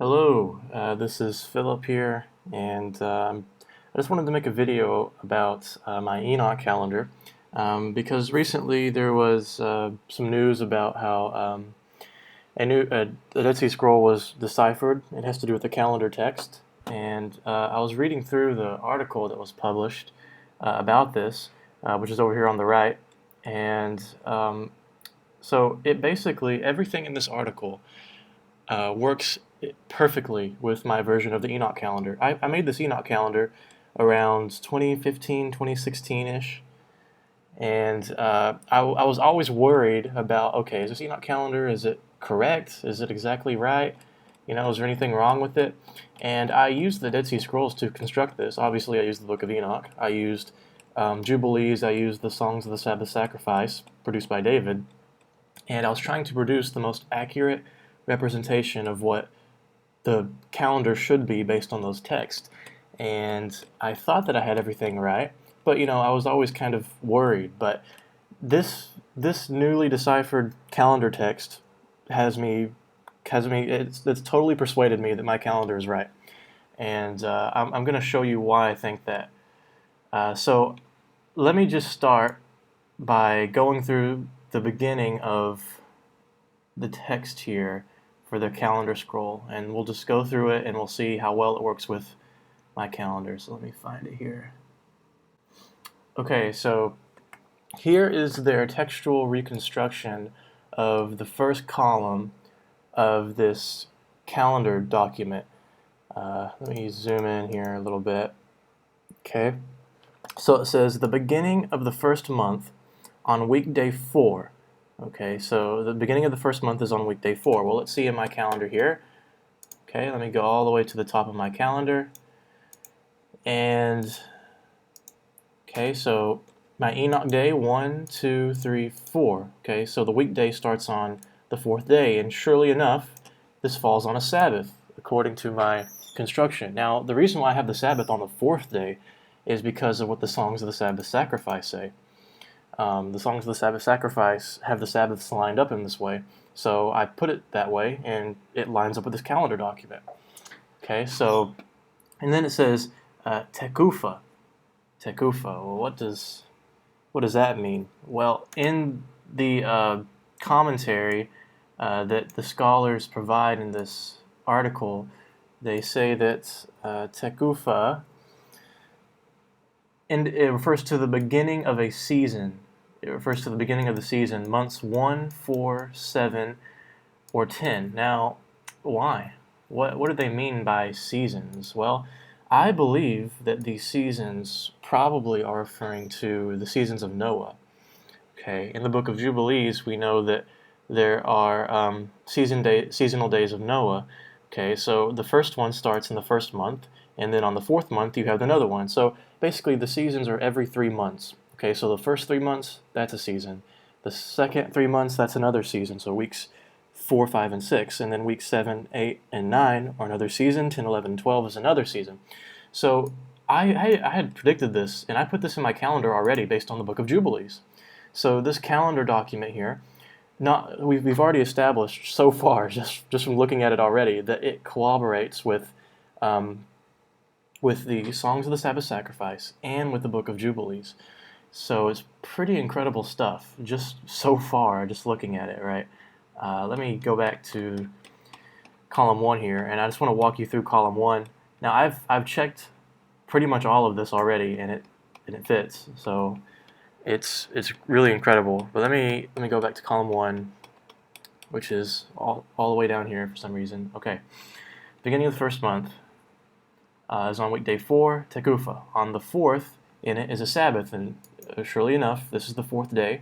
Hello, this is Philip here, and I just wanted to make a video about my Enoch calendar because recently there was some news about how the Dead Sea Scroll was deciphered. It has to do with the calendar text, and I was reading through the article that was published about this, which is over here on the right, and so it basically, everything in this article works perfectly with my version of the Enoch calendar. I made this Enoch calendar around 2015, 2016-ish, and I was always worried about, okay, is this Enoch calendar, is it correct? Is it exactly right? You know, is there anything wrong with it? And I used the Dead Sea Scrolls to construct this. Obviously, I used the Book of Enoch. I used Jubilees. I used the Songs of the Sabbath Sacrifice, produced by David. And I was trying to produce the most accurate representation of what the calendar should be based on those texts. And I thought that I had everything right, but you know, I was always kind of worried. But this newly deciphered calendar text it's totally persuaded me that my calendar is right. And I'm going to show you why I think that. So let me just start by going through the beginning of the text here for the calendar scroll, and we'll just go through it and we'll see how well it works with my calendar. So let me find it here. Okay, so here is their textual reconstruction of the first column of this calendar document. Let me zoom in here a little bit. Okay, so it says the beginning of the first month on weekday 4. Okay, so the beginning of the first month is on weekday 4. Well, let's see in my calendar here. Okay, let me go all the way to the top of my calendar. And, okay, so my Enoch day, 1, 2, 3, 4. Okay, so the weekday starts on the 4th day, and surely enough, this falls on a Sabbath, according to my construction. Now, the reason why I have the Sabbath on the 4th day is because of what the Songs of the Sabbath Sacrifice say. The Songs of the Sabbath Sacrifice have the Sabbaths lined up in this way, so I put it that way, and it lines up with this calendar document. Okay, so, and then it says Tekufa. Tekufa. Well, what does that mean? Well, in the commentary that the scholars provide in this article, they say that Tekufa, and it refers to the beginning of a season. It refers to the beginning of the season, months 1, 4, 7, or 10. Now, why? What do they mean by seasons? Well, I believe that these seasons probably are referring to the seasons of Noah. Okay, in the Book of Jubilees, we know that there are seasonal days of Noah. Okay, so the first one starts in the first month, and then on the 4th month you have another one. So basically the seasons are every 3 months. Okay, so the first 3 months, that's a season. The second 3 months, that's another season. So weeks 4, 5, and 6, and then weeks 7, 8, and 9 are another season. 10, 11, and 12 is another season. So I had predicted this, and I put this in my calendar already based on the Book of Jubilees. So this calendar document here, we've already established so far, just from looking at it already, that it collaborates with the Songs of the Sabbath Sacrifice and with the Book of Jubilees. So it's pretty incredible stuff, just so far, just looking at it, right? Let me go back to column 1 here, and I just want to walk you through column 1. Now I've checked pretty much all of this already, and it fits. So it's really incredible. But let me go back to column 1, which is all the way down here for some reason. Okay, beginning of the first month is on weekday 4, Tekufa. On the 4th in it is a Sabbath, and surely enough, this is the 4th day,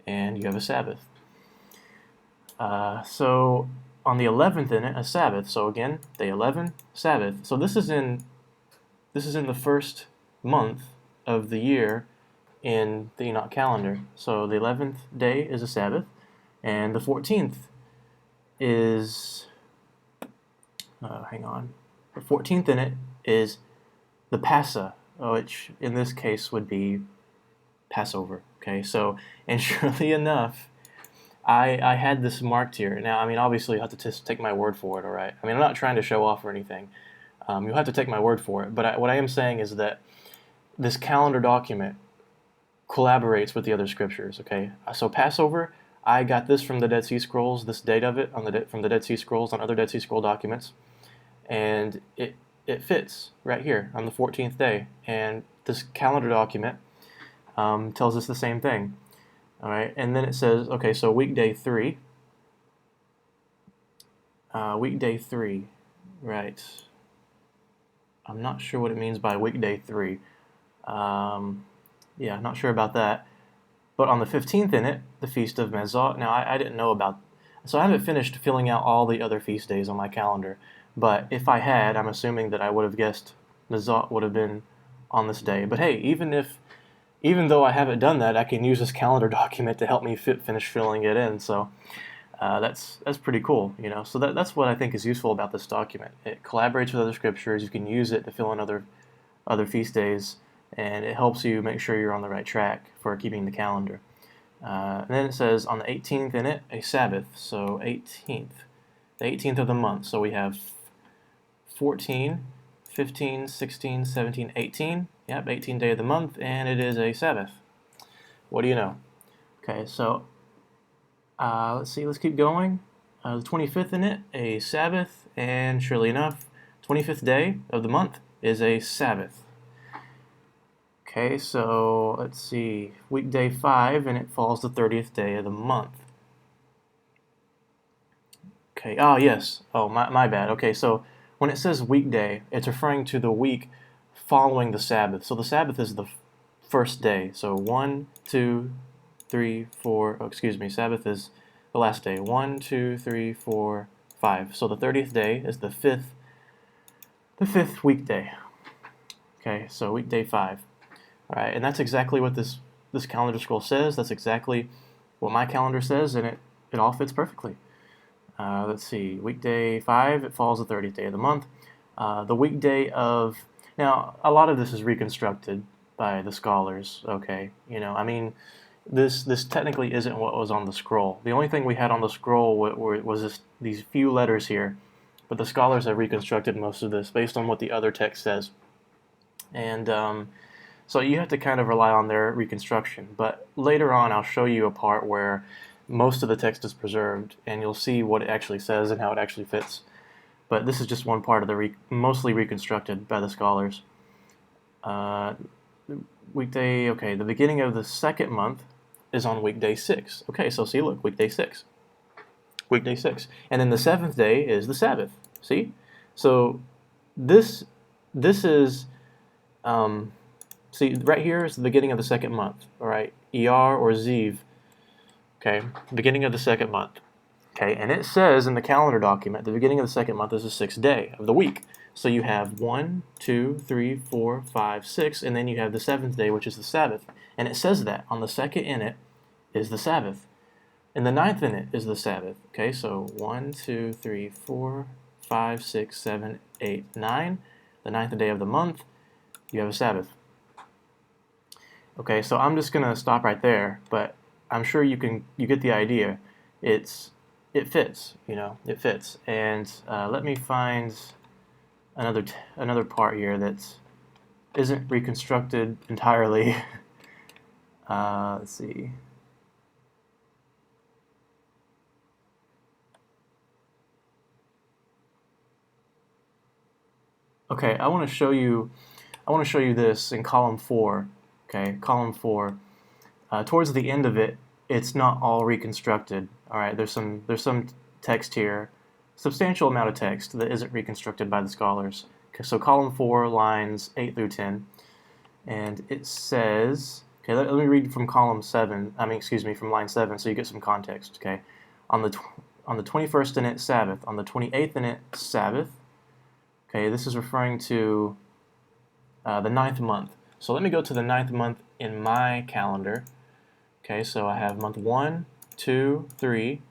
and you have a Sabbath. So on the 11th in it, a Sabbath. So again, day 11, Sabbath. So this is in the first month of the year in the Enoch calendar. So the 11th day is a Sabbath, and the 14th is, the 14th in it is the Passa, which in this case would be Passover. Okay, so, and surely enough, I had this marked here. Now, I mean, obviously, you have to just take my word for it, all right? I mean, I'm not trying to show off or anything. You'll have to take my word for it. But what I am saying is that this calendar document collaborates with the other scriptures, okay? So Passover, I got this from the Dead Sea Scrolls, this date of it from the Dead Sea Scrolls on other Dead Sea Scroll documents, and it fits right here on the 14th day. And this calendar document tells us the same thing, all right? And then it says, okay, so weekday 3, right? I'm not sure what it means by weekday 3. Yeah, not sure about that. But on the 15th in it, the Feast of Mezot. Now, I didn't know about, so I haven't finished filling out all the other feast days on my calendar. But if I had, I'm assuming that I would have guessed Mezot would have been on this day. But hey, even though I haven't done that, I can use this calendar document to help me finish filling it in. So that's pretty cool, you know. So that's what I think is useful about this document. It collaborates with other scriptures. You can use it to fill in other feast days, and it helps you make sure you're on the right track for keeping the calendar. And then it says on the 18th in it, a Sabbath. So 18th, the 18th of the month. So we have 14, 15, 16, 17, 18. Yep, 18th day of the month, and it is a Sabbath. What do you know? Okay, so let's see, let's keep going. The 25th in it, a Sabbath, and surely enough, 25th day of the month is a Sabbath. Okay, so let's see, weekday 5, and it falls the 30th day of the month. Okay, oh yes, oh my bad. Okay, so when it says weekday, it's referring to the week following the Sabbath. So the Sabbath is the first day. So 1, 2, 3, 4, oh, excuse me, Sabbath is the last day. 1, 2, 3, 4, 5. So the 30th day is the fifth weekday. Okay, so weekday 5. All right, and that's exactly what this calendar scroll says. That's exactly what my calendar says, and it all fits perfectly. Let's see, weekday 5, it falls the 30th day of the month. The weekday of, now a lot of this is reconstructed by the scholars, okay? You know, I mean, this technically isn't what was on the scroll. The only thing we had on the scroll was these few letters here, but the scholars have reconstructed most of this based on what the other text says. And so you have to kind of rely on their reconstruction. But later on, I'll show you a part where most of the text is preserved, and you'll see what it actually says and how it actually fits. But this is just one part of the mostly reconstructed by the scholars. Weekday, okay, the beginning of the second month is on weekday 6. Okay, so see, look, weekday 6. Weekday 6. And then the 7th day is the Sabbath. See? So this is, see, right here is the beginning of the second month, all right? Iyar or Ziv, okay, beginning of the second month. Okay, and it says in the calendar document, the beginning of the second month is the 6th day of the week. So you have 1, 2, 3, 4, 5, 6, and then you have the 7th day, which is the Sabbath. And it says that on the second in it is the Sabbath. And the 9th in it is the Sabbath. Okay, so 1, 2, 3, 4, 5, 6, 7, 8, 9. The 9th day of the month, you have a Sabbath. Okay, so I'm just going to stop right there, but I'm sure you get the idea. It fits, you know, it fits. And let me find another part here that isn't reconstructed entirely. Let's see. Okay, I want to show you this in column 4. Okay, column 4. Towards the end of it, it's not all reconstructed. All right, there's some text here, substantial amount of text that isn't reconstructed by the scholars. Okay, so column 4, lines 8 through 10, and it says, okay, let me read from column 7. I mean, excuse me, from line 7, so you get some context. Okay, on the 21st in it, Sabbath. On the 28th in it, Sabbath. Okay, this is referring to the 9th month. So let me go to the 9th month in my calendar. Okay, so I have month 1, 2, 3.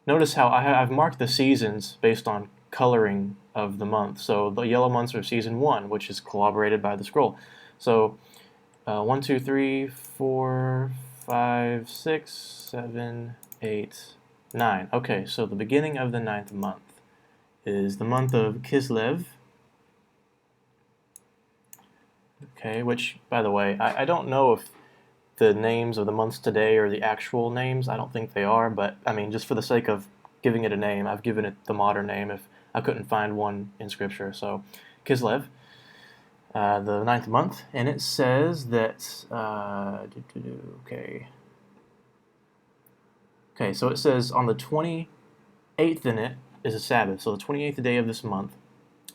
Notice how I've marked the seasons based on coloring of the month. So the yellow months are season 1, which is corroborated by the scroll. So 1, 2, 3, 4, 5, 6, 7, 8, 9. Okay, so the beginning of the 9th month is the month of Kislev. Okay, which, by the way, I don't know if the names of the months today are the actual names. I don't think they are, but I mean, just for the sake of giving it a name, I've given it the modern name if I couldn't find one in Scripture. So, Kislev, the 9th month, and it says that, okay, so it says on the 28th in it is a Sabbath. So the 28th day of this month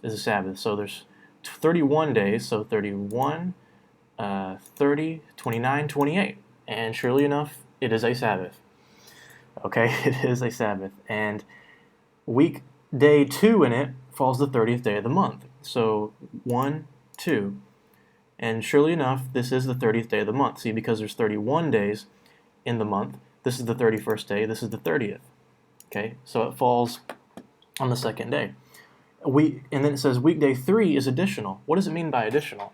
is a Sabbath. So there's 31 days, so 31, 30, 29, 28. And surely enough, it is a Sabbath. Okay, it is a Sabbath. And week day 2 in it falls the 30th day of the month. So 1, 2. And surely enough, this is the 30th day of the month. See, because there's 31 days in the month, this is the 31st day, this is the 30th. Okay, so it falls on the second day. And then it says weekday 3 is additional. What does it mean by additional?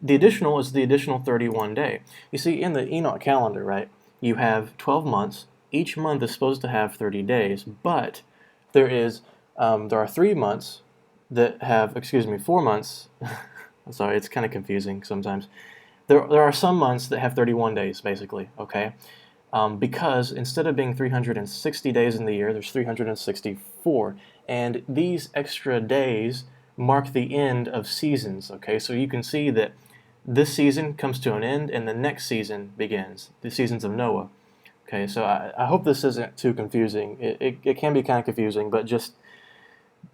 The additional is the additional 31 day. You see, in the Enoch calendar, right, you have 12 months. Each month is supposed to have 30 days, but there are 3 months that have, 4 months. I'm sorry, it's kind of confusing sometimes. There are some months that have 31 days, basically, okay? Because instead of being 360 days in the year, there's 364. And these extra days mark the end of seasons, okay? So you can see that this season comes to an end and the next season begins, the seasons of Noah. Okay, so I hope this isn't too confusing. It can be kind of confusing, but just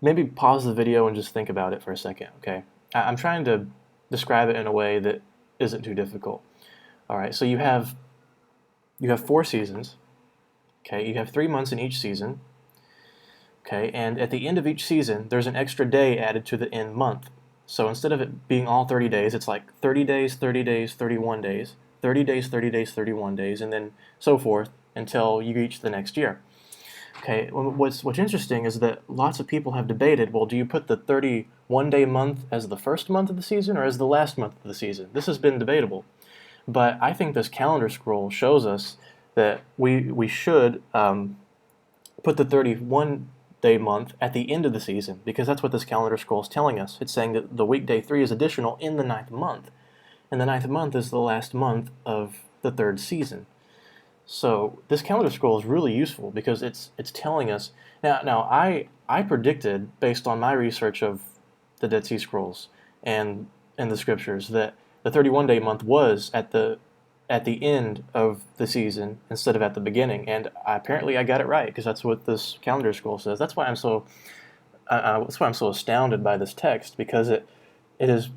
maybe pause the video and just think about it for a second, okay? I'm trying to describe it in a way that isn't too difficult. All right, so you have 4 seasons, okay? You have 3 months in each season, okay? And at the end of each season, there's an extra day added to the end month. So instead of it being all 30 days, it's like 30 days, 30 days, 31 days, 30 days, 30 days, 31 days, and then so forth until you reach the next year. Okay, what's interesting is that lots of people have debated, well, do you put the 31-day month as the first month of the season or as the last month of the season? This has been debatable. But I think this calendar scroll shows us that we should put the 31-day month at the end of the season, because that's what this calendar scroll is telling us. It's saying that the weekday 3 is additional in the 9th month. And the 9th month is the last month of the 3rd season. So this calendar scroll is really useful because it's telling us. Now I predicted, based on my research of the Dead Sea Scrolls and the scriptures, that the 31-day month was at the end of the season instead of at the beginning, and apparently I got it right because that's what this calendar scroll says. That's why I'm so astounded by this text, because it has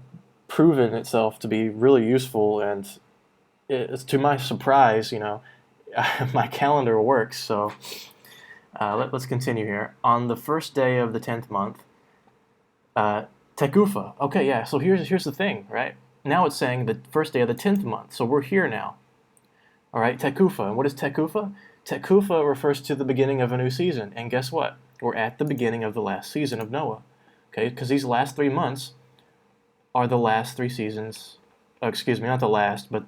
proven itself to be really useful, and it's, to my surprise, my calendar works. So let's continue here. On the first day of the 10th month, Tekufa. Okay, yeah. So here's the thing, right? Now it's saying the first day of the 10th month. So we're here now. All right, Tekufa. And what is Tekufa? Tekufa refers to the beginning of a new season. And guess what? We're at the beginning of the last season of Noah. Okay, because these last 3 months are the last 3 seasons. Oh, excuse me, not the last, but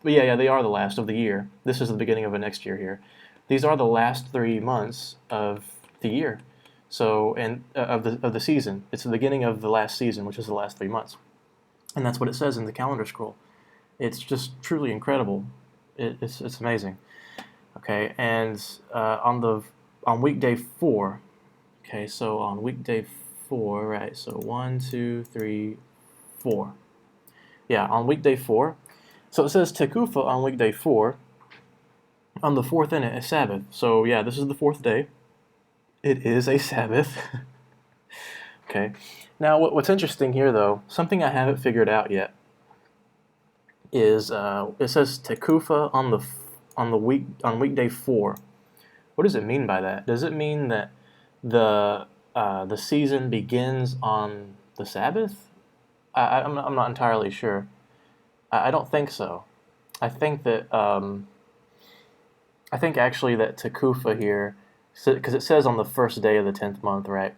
yeah, they are the last of the year. This is the beginning of a next year here. These are the last 3 months of the year. So, and of the season. It's the beginning of the last season, which is the last 3 months. And that's what it says in the calendar scroll. It's just truly incredible. It's amazing. Okay, and on weekday 4. Okay, so on weekday 4, right? So 1, 2, 3, 4. Yeah, on weekday 4. So it says Tekufa on weekday 4. On the 4th in it is Sabbath. So yeah, this is the 4th day. It is a Sabbath. Okay. Now, what's interesting here, though, something I haven't figured out yet, is it says Tekufa on weekday 4. What does it mean by that? Does it mean that the season begins on the Sabbath? I'm not entirely sure. I don't think so. I think that actually that Tekufa here, because it says on the first day of the 10th month, right?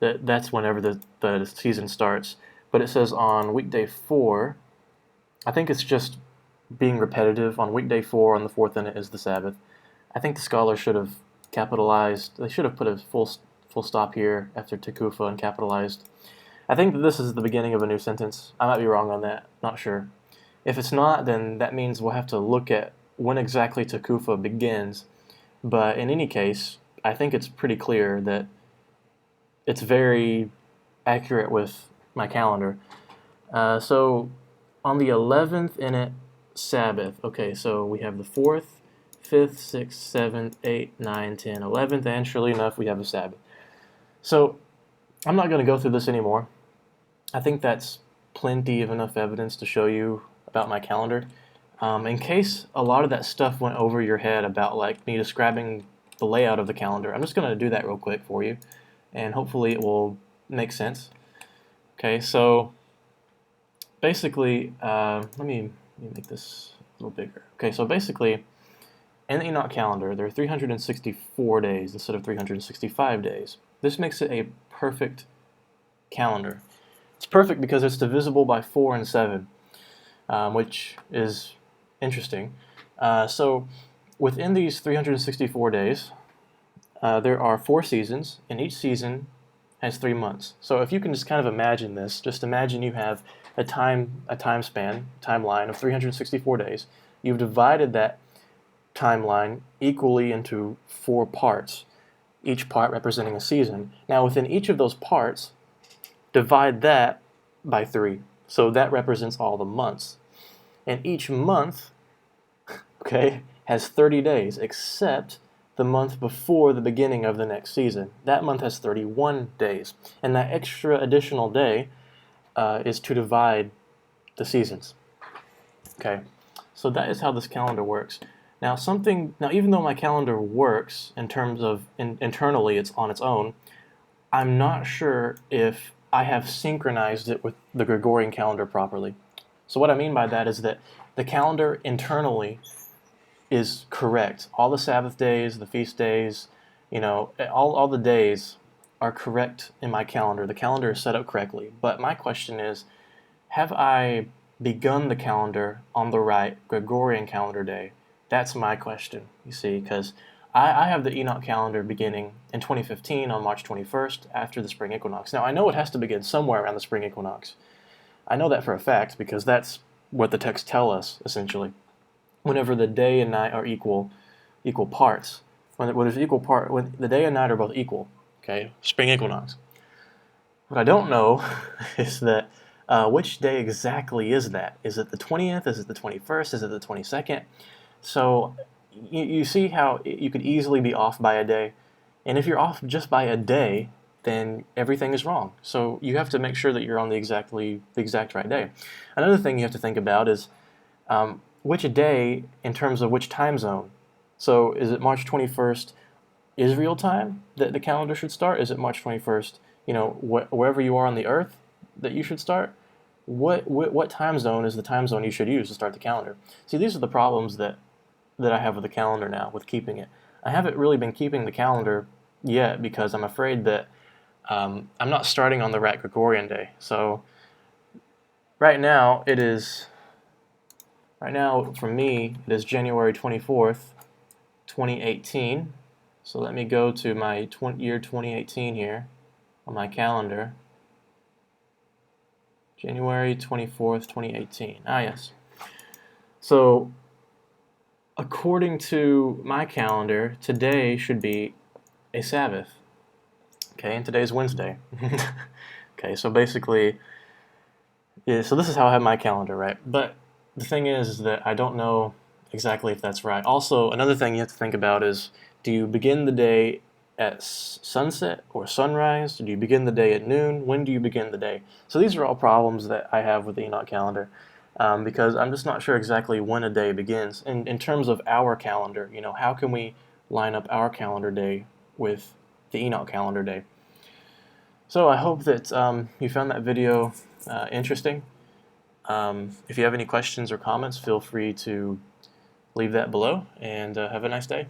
That's whenever the season starts. But it says on weekday 4. I think it's just being repetitive. On weekday 4, on the 4th in it is the Sabbath. I think the scholar should have capitalized. They should have put a full stop here after Tekufa and capitalized. I think that this is the beginning of a new sentence. I might be wrong on that. Not sure. If it's not, then that means we'll have to look at when exactly Tekufa begins. But in any case, I think it's pretty clear that it's very accurate with my calendar. So on the 11th in it, Sabbath. Okay, so we have the 4th, 5th, 6th, 7th, 8th, 9th, 10th, 11th, and surely enough, we have a Sabbath. So I'm not going to go through this anymore. I think that's plenty of enough evidence to show you about my calendar. In case a lot of that stuff went over your head about like me describing the layout of the calendar, I'm just going to do that real quick for you, and hopefully it will make sense. Okay, so basically, let me make this a little bigger. Okay, so basically, in the Enoch calendar, there are 364 days instead of 365 days. This makes it a perfect calendar. It's perfect because it's divisible by 4 and 7, which is interesting. So within these 364 days, there are 4 seasons, and each season has 3 months. So if you can just kind of imagine this, just imagine you have a timeline of 364 days. You've divided that timeline equally into 4 parts, each part representing a season. Now within each of those parts, divide that by 3. So that represents all the months. And each month, okay, has 30 days, except the month before the beginning of the next season. That month has 31 days. And that extra additional day is to divide the seasons. Okay, so that is how this calendar works. Now even though my calendar works in terms of internally it's on its own, I'm not sure if I have synchronized it with the Gregorian calendar properly. So what I mean by that is that the calendar internally is correct. All the Sabbath days, the feast days, all the days are correct in my calendar. The calendar is set up correctly. But my question is, have I begun the calendar on the right Gregorian calendar day? That's my question, you see, because I have the Enoch calendar beginning in 2015 on March 21st after the spring equinox. Now, I know it has to begin somewhere around the spring equinox. I know that for a fact because that's what the texts tell us, essentially. Whenever the day and night are equal parts, when the day and night are both equal, okay, spring equinox. What I don't know is that which day exactly is that? Is it the 20th? Is it the 21st? Is it the 22nd? So you see how you could easily be off by a day. And if you're off just by a day, then everything is wrong. So you have to make sure that you're on the exact right day. Another thing you have to think about is which day in terms of which time zone. So is it March 21st Israel time that the calendar should start? Is it March 21st, wherever you are on the earth that you should start? What time zone is the time zone you should use to start the calendar? See, these are the problems that I have with the calendar now, with keeping it. I haven't really been keeping the calendar yet because I'm afraid that I'm not starting on the right Gregorian day. So right now for me, it is January 24th, 2018. So let me go to my year 2018 here on my calendar. January 24th, 2018. Ah, yes. So according to my calendar, today should be a Sabbath. Okay, and today's Wednesday. Okay, so basically, yeah, so this is how I have my calendar, right? But the thing is that I don't know exactly if that's right. Also, another thing you have to think about is, do you begin the day at sunset or sunrise? Do you begin the day at noon? When do you begin the day? So these are all problems that I have with the Enoch calendar. Because I'm just not sure exactly when a day begins. In terms of our calendar, how can we line up our calendar day with the Enoch calendar day? So I hope that you found that video interesting. If you have any questions or comments, feel free to leave that below, and have a nice day.